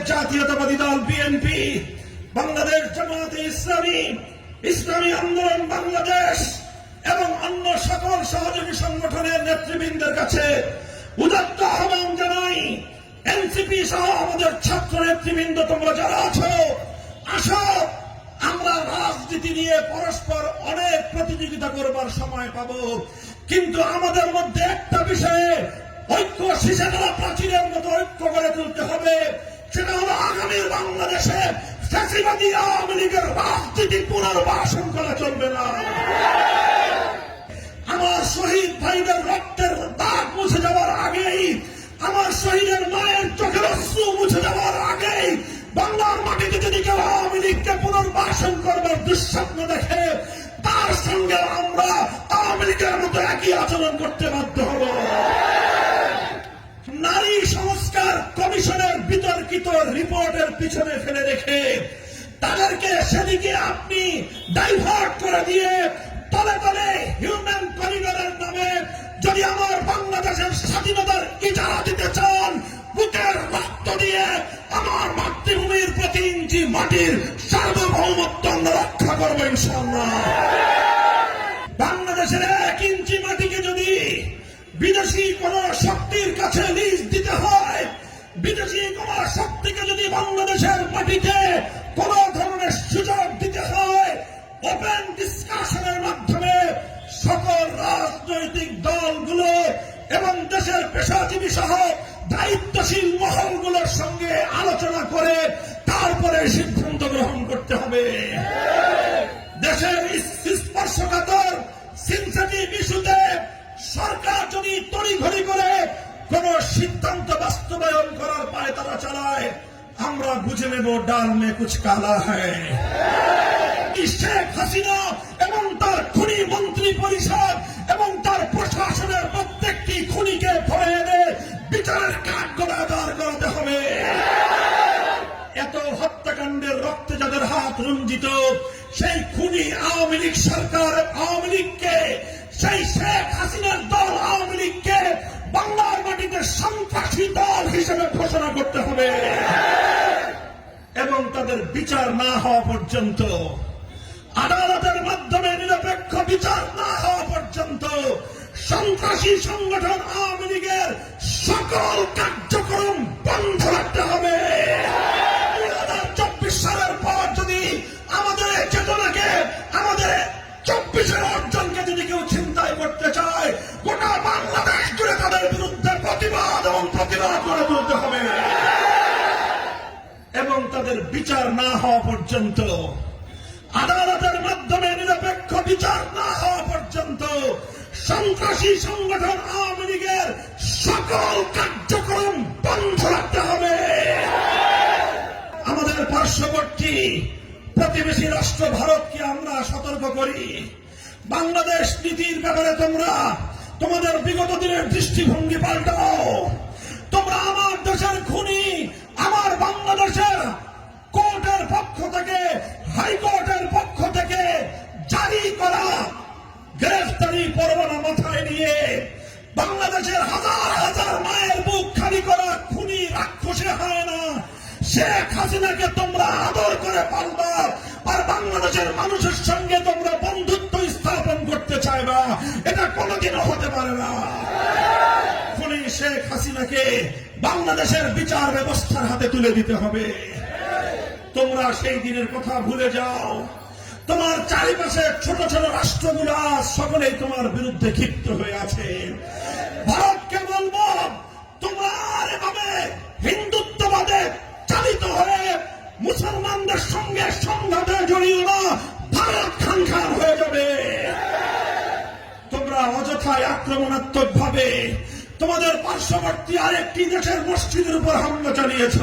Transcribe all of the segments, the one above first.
জাতীয়তাবাদী দল বিএনপি, বাংলাদেশ জামায়াতে ইসলামী, ইসলামী আন্দোলন বাংলাদেশ এবং অন্য সকল সহযোগী সংগঠনের নেতৃবৃন্দের কাছে উদাত্ত আহ্বান জানাই, এনসিপি সহ আমাদের ছাত্র নেতৃবৃন্দ তোমরা যারা আছো, আসো আমরা রাজনীতি নিয়ে পরস্পর অনেক প্রতিযোগিতা করবার সময় পাবো, কিন্তু আমাদের মধ্যে একটা বিষয়ে ঐক্য শিশালা প্রাচীরের মতো ঐক্য গড়ে তুলতে হবে। সেটা হলো আগামীর বাংলাদেশে ফ্যাসিবাদী আওয়ামী লীগের রাজনীতি পুনর্বাসন করা চলবে না। আমার শহীদ ভাইদের রক্তের দাগ মুছে যাওয়ার আগেই, আমার শহীদের মায়ের চোখের অশ্রু মুছে যাওয়ার আগেই বাংলার মাটিতে যদি কেউ আওয়ামী লীগকে পুনর্বাসন করবার দুঃস্বপ্ন দেখে, তার সঙ্গে আমরা আওয়ামী লীগের মতো একই আচরণ করতে বাধ্য হব। নারী সংস্কার কমিশনের বিতর্কিত রিপোর্টের পিছনে ফেলে রেখে তাদেরকে সেদিকে আপনি ডাইভার্ট করে দিয়ে তলে তলে হিউম্যান করিডোরের নামে যদি আমার বাংলাদেশের স্বাধীনতার ইজারা দিতে চান, বুকের রক্ত দিয়ে আমার মাতৃভূমির প্রতি ইঞ্চি মাটির সার্বভৌমত্ব আমরা রক্ষা করবো ইনশাআল্লাহ। বাংলাদেশের 1 ইঞ্চি মাটিকে যদি বিদেশি কোন শক্তির কাছে লিজ দিতে হয়, বিদেশি কোন শক্তিকে যদি বাংলাদেশের মাটিতে কোন ধরনের সুযোগ দিতে হয়, ওপেন ডিসকাশনের মাধ্যমে সকল রাজনৈতিক দলগুলো এবং দেশের পেশাজীবী সহ দায়িত্বশীল মহলগুলোর সঙ্গে আলোচনা করে তারপরে সিদ্ধান্ত গ্রহণ করতে হবে। দেশের স্পর্শকাতর সেনসিটিভ ইস্যুতে সরকার যদি তড়িঘড়ি করে কোন সিদ্ধান্ত বাস্তবায়ন করার পায় তারা চালায়, আমরা বুঝে নেব ডাল মে কুছ কালা হ্যায়। শেখ হাসিনা এবং তার খুনি মন্ত্রী পরিষদ এবং তার প্রশাসনের প্রত্যেকটি খুনিকে ধরে এনে বিচারের কাঠগড়ায় দাঁড় করাতে হবে। এত হত্যাকাণ্ডের রক্তে যাদের হাত রঞ্জিত, সেই খুনি আওয়ামী লীগ সরকার আওয়ামী লীগকে, সেই শেখ হাসিনার দল আওয়ামী লীগকে বাংলার মাটিতে সন্ত্রাসী দল হিসেবে ঘোষণা করতে হবে এবং তাদের বিচার না হওয়া পর্যন্ত, আদালতের মাধ্যমে নিরপেক্ষ বিচার না হওয়া পর্যন্ত সন্ত্রাসী সংগঠন আওয়ামী লীগের সকল কার্যক্রম বন্ধ রাখতে হবে। 2024 সালের পর যদি আমাদের চেতনাকে, আমাদের 24-এর অর্জনকে যদি কেউ চিন্তায় করতে চায়, গোটা বাংলাদেশ জুড়ে তাদের বিরুদ্ধে প্রতিবাদ এবং প্রতিবাদ করে তুলতে হবে এবং তাদের বিচার না হওয়া পর্যন্ত, আদালতের মাধ্যমে নিরপেক্ষ বিচার না হওয়া পর্যন্ত সন্ত্রাসী সংগঠন আওয়ামী লীগের সকল কার্যক্রম বন্ধ রাখতে হবে। আমাদের পার্শ্ববর্তী প্রতিবেশী রাষ্ট্র ভারতকে আমরা সতর্ক করি, বাংলাদেশ নীতির ব্যাপারে তোমরা তোমাদের বিগত দিনের দৃষ্টিভঙ্গি পাল্টাও। তোমরা আমার দেশের খুনি, আমার বাংলাদেশের কোর্টের পক্ষ থেকে, হাইকোর্টের পক্ষ থেকে জারি করা গ্রেফতারি পরোয়ানা মাথায় নিয়ে বাংলাদেশের হাজার হাজার মায়ের বুক খালি করা খুনি রাক্ষসে হয় না শেখ হাসিনাকে তোমরা আদর করে পালবা, আর বাংলাদেশের মানুষের সঙ্গে তোমরা বন্ধুত্ব স্থাপন করতে চাইবা, এটা কোনোদিনও হতে পারে না। খুনি শেখ হাসিনাকে বাংলাদেশের বিচার ব্যবস্থার হাতে তুলে দিতে হবে। তোমরা সেই দিনের কথা ভুলে যাও। তোমার চারিপাশে ছোট ছোট রাষ্ট্রগুলো সকলেই তোমার বিরুদ্ধে ক্ষিপ্ত হয়ে আছে। ভারতকে বলবো, তোমরা আর এভাবে হিন্দুত্ববাদে চালিত হয়ে মুসলমানদের সঙ্গে সংঘাতে জড়িয়ে না, ভারত খানখান হয়ে যাবে। তোমরা অযথায় আক্রমণাত্মক ভাবে তোমাদের পার্শ্ববর্তী আরেকটি দেশের মসজিদের উপর হামলা চালিয়েছ।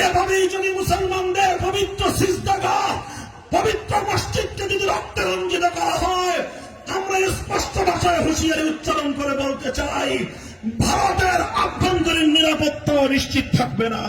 এভাবেই যদি মুসলমানদের পবিত্র সিজদাগাহ, পবিত্র মসজিদকে যদি রক্তে রঞ্জিত করা হয়, আমরা স্পষ্ট ভাষায় হুঁশিয়ারি উচ্চারণ করে বলতে চাই, ভারতের আভ্যন্তরীণ নিরাপত্তা নিশ্চিত থাকবে না।